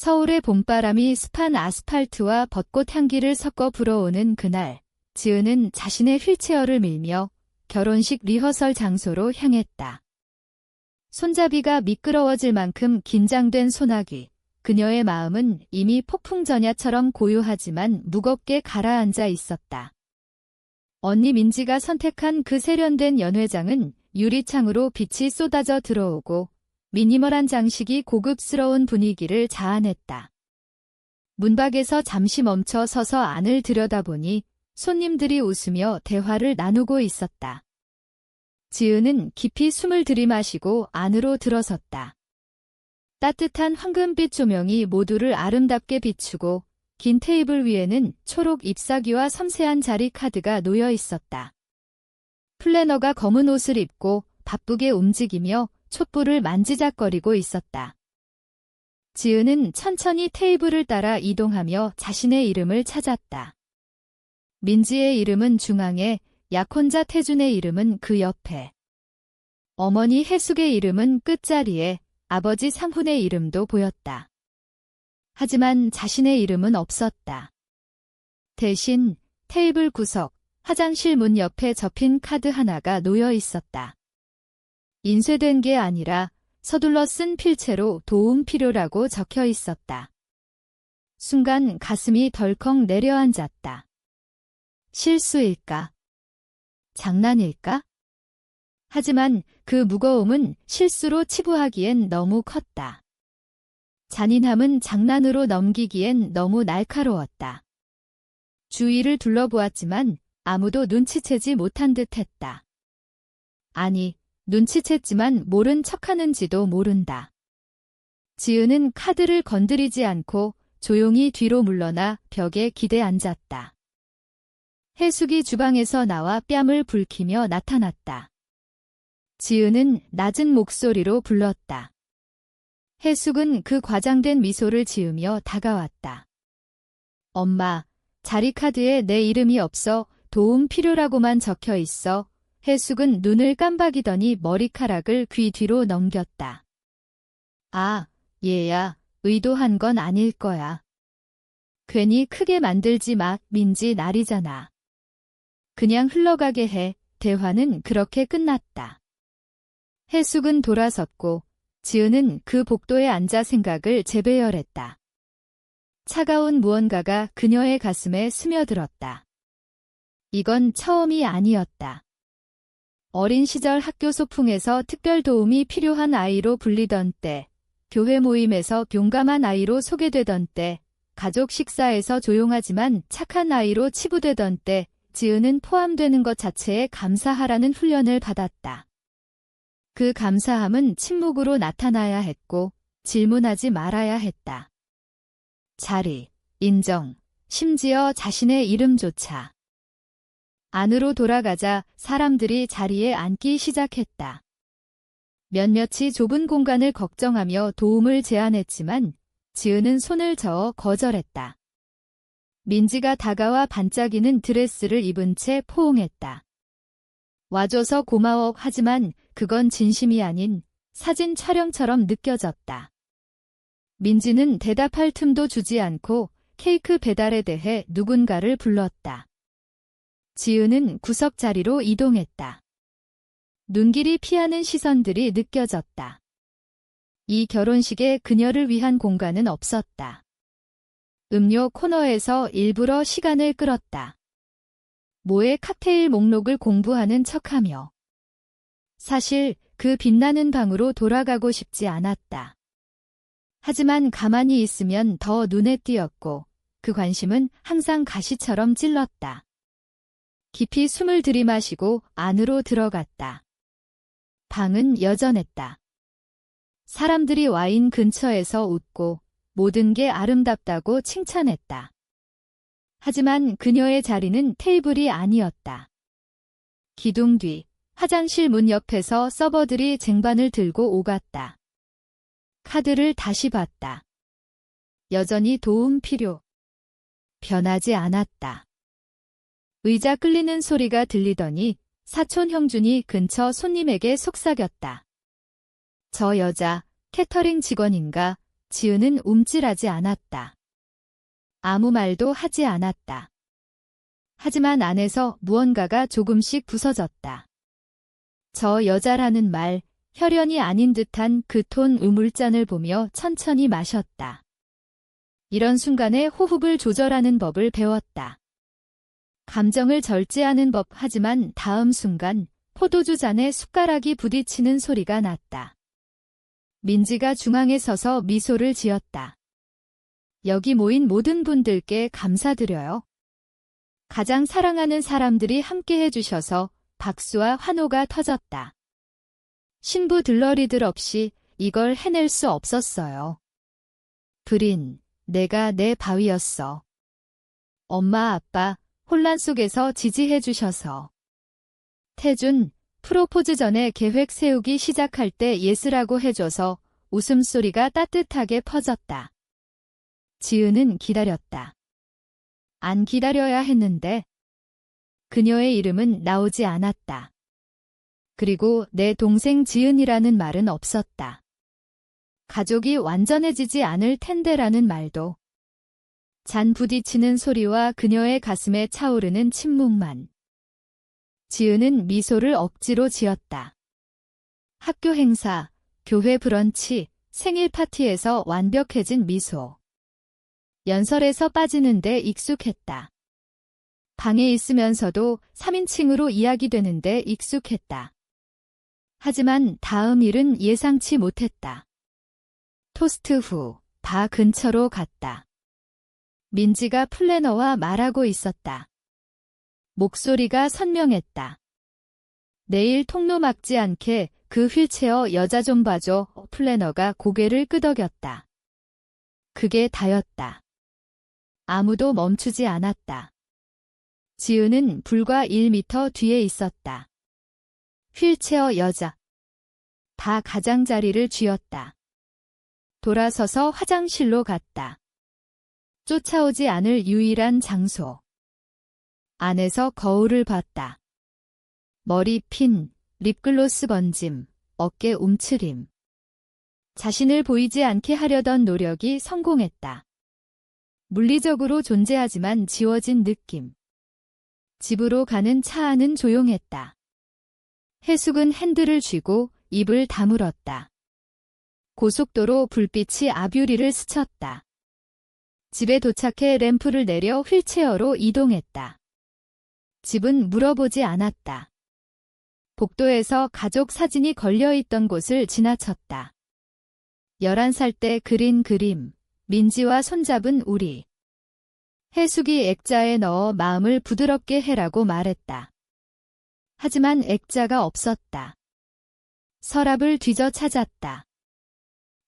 서울의 봄바람이 습한 아스팔트와 벚꽃 향기를 섞어 불어오는 그날, 지은은 자신의 휠체어를 밀며 결혼식 리허설 장소로 향했다. 손잡이가 미끄러워질 만큼 긴장된 소나기, 그녀의 마음은 이미 폭풍전야처럼 고요하지만 무겁게 가라앉아 있었다. 언니 민지가 선택한 그 세련된 연회장은 유리창으로 빛이 쏟아져 들어오고 미니멀한 장식이 고급스러운 분위기를 자아냈다. 문밖에서 잠시 멈춰 서서 안을 들여다보니 손님들이 웃으며 대화를 나누고 있었다. 지은은 깊이 숨을 들이마시고 안으로 들어섰다. 따뜻한 황금빛 조명이 모두를 아름답게 비추고 긴 테이블 위에는 초록 잎사귀와 섬세한 자리 카드가 놓여 있었다. 플래너가 검은 옷을 입고 바쁘게 움직이며 촛불을 만지작거리고 있었다. 지은은 천천히 테이블을 따라 이동하며 자신의 이름을 찾았다. 민지의 이름은 중앙에, 약혼자 태준의 이름은 그 옆에. 어머니 해숙의 이름은 끝자리에, 아버지 상훈의 이름도 보였다. 하지만 자신의 이름은 없었다. 대신 테이블 구석, 화장실 문 옆에 접힌 카드 하나가 놓여 있었다. 인쇄된 게 아니라 서둘러 쓴 필체로 도움 필요라고 적혀 있었다. 순간 가슴이 덜컥 내려앉았다. 실수일까? 장난일까? 하지만 그 무거움은 실수로 치부하기엔 너무 컸다. 잔인함은 장난으로 넘기기엔 너무 날카로웠다. 주위를 둘러보았지만 아무도 눈치채지 못한 듯했다. 아니, 눈치챘지만 모른 척하는지도 모른다. 지은은 카드를 건드리지 않고 조용히 뒤로 물러나 벽에 기대 앉았다. 해숙이 주방에서 나와 뺨을 붉히며 나타났다. 지은은 낮은 목소리로 불렀다. 해숙은 그 과장된 미소를 지으며 다가왔다. 엄마, 자리카드에 내 이름이 없어 도움 필요라고만 적혀 있어. 해숙은 눈을 깜박이더니 머리카락을 귀 뒤로 넘겼다. 아, 얘야, 의도한 건 아닐 거야. 괜히 크게 만들지 마, 민지 날이잖아. 그냥 흘러가게 해. 대화는 그렇게 끝났다. 해숙은 돌아섰고 지은은 그 복도에 앉아 생각을 재배열했다. 차가운 무언가가 그녀의 가슴에 스며들었다. 이건 처음이 아니었다. 어린 시절 학교 소풍에서 특별 도움이 필요한 아이로 불리던 때, 교회 모임에서 용감한 아이로 소개되던 때, 가족 식사에서 조용하지만 착한 아이로 치부되던 때, 지은은 포함되는 것 자체에 감사하라는 훈련을 받았다. 그 감사함은 침묵으로 나타나야 했고 질문하지 말아야 했다. 자리, 인정, 심지어 자신의 이름조차. 안으로 돌아가자 사람들이 자리에 앉기 시작했다. 몇몇이 좁은 공간을 걱정하며 도움을 제안했지만 지은은 손을 저어 거절했다. 민지가 다가와 반짝이는 드레스를 입은 채 포옹했다. 와줘서 고마워. 하지만 그건 진심이 아닌 사진 촬영처럼 느껴졌다. 민지는 대답할 틈도 주지 않고 케이크 배달에 대해 누군가를 불렀다. 지은은 구석 자리로 이동했다. 눈길이 피하는 시선들이 느껴졌다. 이 결혼식에 그녀를 위한 공간은 없었다. 음료 코너에서 일부러 시간을 끌었다. 모의 칵테일 목록을 공부하는 척하며. 사실 그 빛나는 방으로 돌아가고 싶지 않았다. 하지만 가만히 있으면 더 눈에 띄었고 그 관심은 항상 가시처럼 찔렀다. 깊이 숨을 들이마시고 안으로 들어갔다. 방은 여전했다. 사람들이 와인 근처에서 웃고 모든 게 아름답다고 칭찬했다. 하지만 그녀의 자리는 테이블이 아니었다. 기둥 뒤, 화장실 문 옆에서 서버들이 쟁반을 들고 오갔다. 카드를 다시 봤다. 여전히 도움 필요. 변하지 않았다. 의자 끌리는 소리가 들리더니 사촌 형준이 근처 손님에게 속삭였다. 저 여자, 캐터링 직원인가? 지은은 움찔하지 않았다. 아무 말도 하지 않았다. 하지만 안에서 무언가가 조금씩 부서졌다. 저 여자라는 말, 혈연이 아닌 듯한 그 톤 우물잔을 보며 천천히 마셨다. 이런 순간에 호흡을 조절하는 법을 배웠다. 감정을 절제하는 법. 하지만 다음 순간 포도주 잔에 숟가락이 부딪히는 소리가 났다. 민지가 중앙에 서서 미소를 지었다. 여기 모인 모든 분들께 감사드려요. 가장 사랑하는 사람들이 함께 해주셔서 박수와 환호가 터졌다. 신부 들러리들 없이 이걸 해낼 수 없었어요. 브린, 내가 내 바위였어. 엄마 아빠, 혼란 속에서 지지해 주셔서. 태준, 프로포즈 전에 계획 세우기 시작할 때 예스라고 해줘서 웃음소리가 따뜻하게 퍼졌다. 지은은 기다렸다. 안 기다려야 했는데. 그녀의 이름은 나오지 않았다. 그리고 내 동생 지은이라는 말은 없었다. 가족이 완전해지지 않을 텐데라는 말도. 잔 부딪히는 소리와 그녀의 가슴에 차오르는 침묵만. 지은은 미소를 억지로 지었다. 학교 행사, 교회 브런치, 생일 파티에서 완벽해진 미소. 연설에서 빠지는데 익숙했다. 방에 있으면서도 3인칭으로 이야기되는데 익숙했다. 하지만 다음 일은 예상치 못했다. 토스트 후, 바 근처로 갔다. 민지가 플래너와 말하고 있었다. 목소리가 선명했다. 내일 통로 막지 않게 그 휠체어 여자 좀 봐줘. 플래너가 고개를 끄덕였다. 그게 다였다. 아무도 멈추지 않았다. 지은은 불과 1미터 뒤에 있었다. 휠체어 여자. 다 가장자리를 쥐었다. 돌아서서 화장실로 갔다. 쫓아오지 않을 유일한 장소. 안에서 거울을 봤다. 머리 핀, 립글로스 번짐, 어깨 움츠림. 자신을 보이지 않게 하려던 노력이 성공했다. 물리적으로 존재하지만 지워진 느낌. 집으로 가는 차 안은 조용했다. 해숙은 핸들을 쥐고 입을 다물었다. 고속도로 불빛이 아뷰리를 스쳤다. 집에 도착해 램프를 내려 휠체어로 이동했다. 집은 물어보지 않았다. 복도에서 가족 사진이 걸려있던 곳을 지나쳤다. 11살 때 그린 그림, 민지와 손잡은 우리. 해숙이 액자에 넣어 마음을 부드럽게 해라고 말했다. 하지만 액자가 없었다. 서랍을 뒤져 찾았다.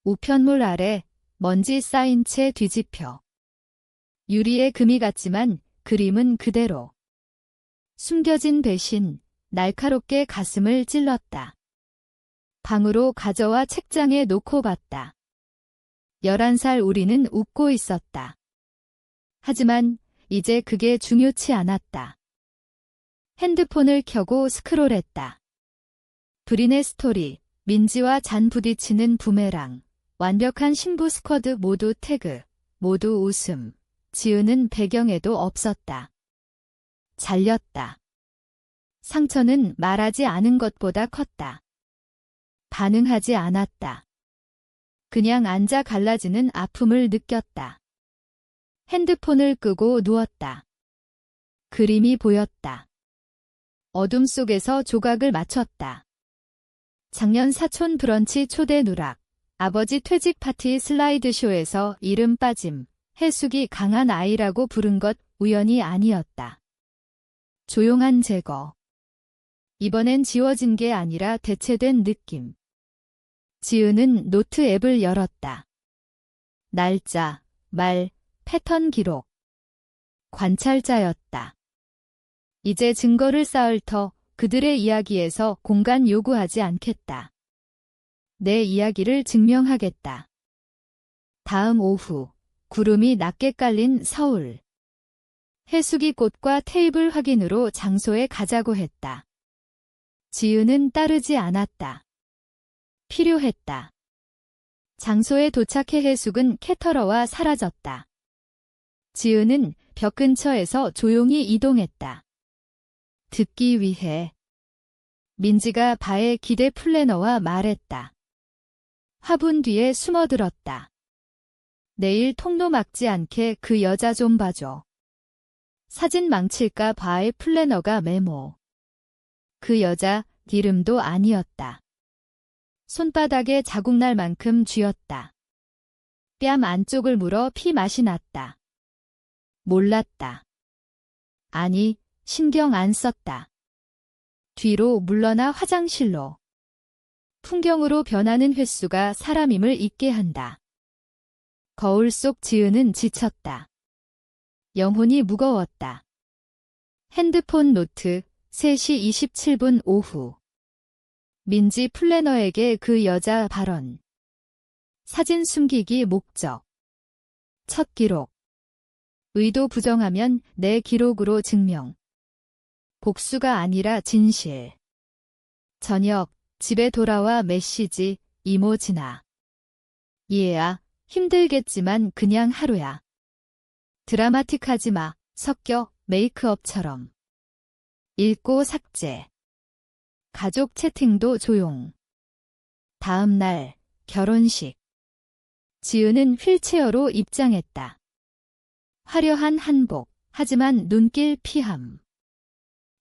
우편물 아래 먼지 쌓인 채 뒤집혀. 유리에 금이 갔지만 그림은 그대로. 숨겨진 배신, 날카롭게 가슴을 찔렀다. 방으로 가져와 책장에 놓고 봤다. 11살 우리는 웃고 있었다. 하지만 이제 그게 중요치 않았다. 핸드폰을 켜고 스크롤했다. 브린의 스토리, 민지와 잔 부딪히는 부메랑, 완벽한 신부 스쿼드 모두 태그, 모두 웃음. 지은은 배경에도 없었다. 잘렸다. 상처는 말하지 않은 것보다 컸다. 반응하지 않았다. 그냥 앉아 갈라지는 아픔을 느꼈다. 핸드폰을 끄고 누웠다. 그림이 보였다. 어둠 속에서 조각을 맞췄다. 작년 사촌 브런치 초대 누락, 아버지 퇴직 파티 슬라이드쇼에서 이름 빠짐, 해숙이 강한 아이라고 부른 것 우연이 아니었다. 조용한 제거. 이번엔 지워진 게 아니라 대체된 느낌. 지은은 노트 앱을 열었다. 날짜, 말, 패턴 기록. 관찰자였다. 이제 증거를 쌓을 터 그들의 이야기에서 공간 요구하지 않겠다. 내 이야기를 증명하겠다. 다음 오후, 구름이 낮게 깔린 서울. 해숙이 꽃과 테이블 확인으로 장소에 가자고 했다. 지은은 따르지 않았다. 필요했다. 장소에 도착해 해숙은 캐터러와 사라졌다. 지은은 벽 근처에서 조용히 이동했다. 듣기 위해. 민지가 바에 기대 플래너와 말했다. 화분 뒤에 숨어들었다. 내일 통로 막지 않게 그 여자 좀 봐줘. 사진 망칠까 바의 플래너가 메모. 그 여자 이름도 아니었다. 손바닥에 자국 날 만큼 쥐었다. 뺨 안쪽을 물어 피 맛이 났다. 몰랐다. 아니, 신경 안 썼다. 뒤로 물러나 화장실로. 풍경으로 변하는 횟수가 사람임을 잊게 한다. 거울 속 지은은 지쳤다. 영혼이 무거웠다. 핸드폰 노트 3시 27분 오후. 민지 플래너에게 그 여자 발언. 사진 숨기기 목적. 첫 기록. 의도 부정하면 내 기록으로 증명. 복수가 아니라 진실. 저녁, 집에 돌아와 메시지, 이모 진아. 얘야, 힘들겠지만 그냥 하루야. 드라마틱하지 마, 섞여, 메이크업처럼. 읽고 삭제. 가족 채팅도 조용. 다음 날, 결혼식. 지은은 휠체어로 입장했다. 화려한 한복, 하지만 눈길 피함.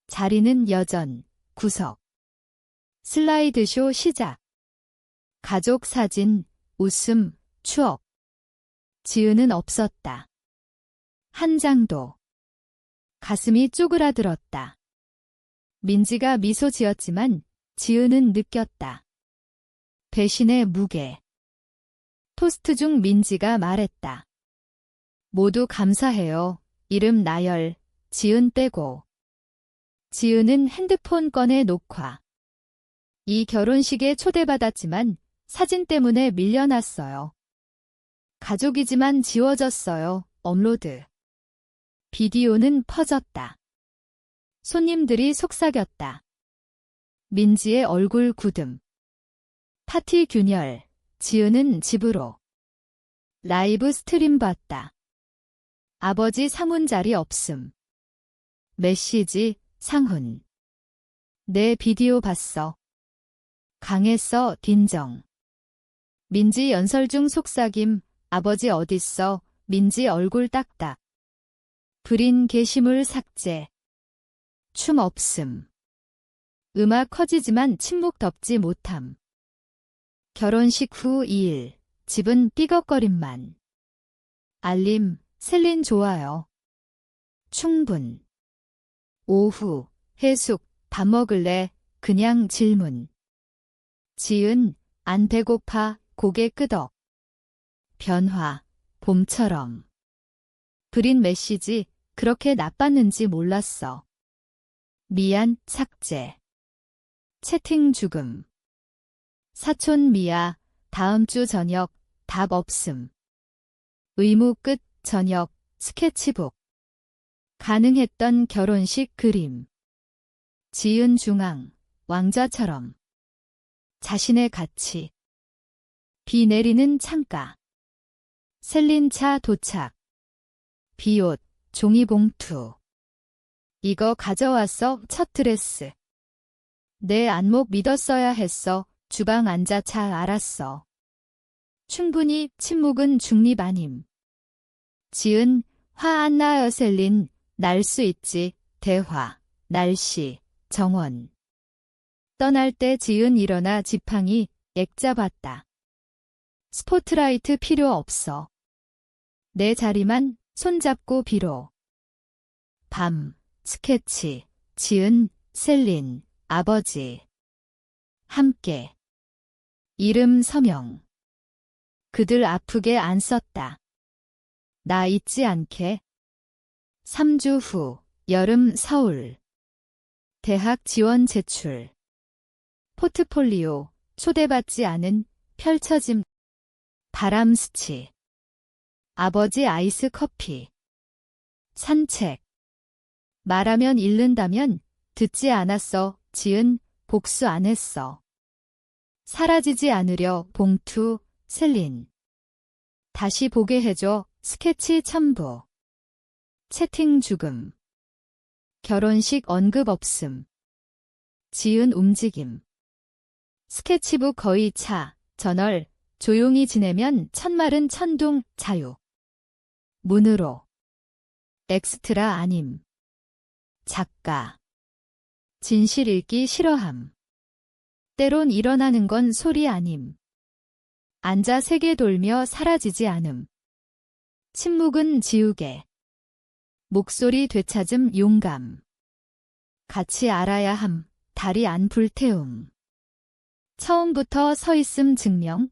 자리는 여전, 구석. 슬라이드쇼 시작. 가족 사진, 웃음, 추억. 지은은 없었다. 한 장도. 가슴이 쪼그라들었다. 민지가 미소 지었지만 지은은 느꼈다. 배신의 무게. 토스트 중 민지가 말했다. 모두 감사해요. 이름 나열, 지은 빼고. 지은은 핸드폰 꺼내 녹화. 이 결혼식에 초대받았지만 사진 때문에 밀려났어요. 가족이지만 지워졌어요. 업로드. 비디오는 퍼졌다. 손님들이 속삭였다. 민지의 얼굴 굳음. 파티 균열. 지은은 집으로. 라이브 스트림 봤다. 아버지 상훈 자리 없음. 메시지, 상훈. 내 비디오 봤어. 강했어, 딘정. 민지 연설 중 속삭임, 아버지 어딨어, 민지 얼굴 딱딱. 불인 게시물 삭제. 춤 없음. 음악 커지지만 침묵 덮지 못함. 결혼식 후 2일, 집은 삐걱거림만. 알림, 셀린 좋아요. 충분. 오후, 해숙, 밥 먹을래? 그냥 질문. 지은, 안 배고파, 고개 끄덕. 변화, 봄처럼. 불인 메시지, 그렇게 나빴는지 몰랐어. 미안, 삭제. 채팅 죽음. 사촌 미아, 다음 주 저녁, 답 없음. 의무 끝, 저녁, 스케치북. 가능했던 결혼식 그림. 지은 중앙, 왕자처럼. 자신의 가치. 비 내리는 창가. 셀린 차 도착. 비옷, 종이봉투. 이거 가져왔어, 첫 드레스. 내 안목 믿었어야 했어, 주방 앉아 차 알았어. 충분히 침묵은 중립 아님. 지은, 화 안 나요 셀린, 날 수 있지, 대화, 날씨, 정원. 떠날 때 지은 일어나 지팡이, 액 잡았다. 스포트라이트 필요 없어. 내 자리만 손잡고 비로. 밤, 스케치, 지은, 셀린, 아버지. 함께. 이름 서명. 그들 아프게 안 썼다. 나 잊지 않게. 3주 후, 여름 서울. 대학 지원 제출. 포트폴리오, 초대받지 않은, 펼쳐짐. 바람 스치. 아버지 아이스 커피. 산책. 말하면 잃는다면, 듣지 않았어, 지은, 복수 안 했어. 사라지지 않으려 봉투, 셀린. 다시 보게 해줘. 스케치 첨부. 채팅 죽음. 결혼식 언급 없음. 지은 움직임. 스케치북 거의 차. 저널. 조용히 지내면 천말은 천둥. 자유. 문으로. 엑스트라 아님. 작가. 진실 읽기 싫어함. 때론 일어나는 건 소리 아님. 앉아 세게 돌며 사라지지 않음. 침묵은 지우개. 목소리 되찾음 용감. 같이 알아야 함. 다리 안 불태움. 처음부터 서 있음 증명.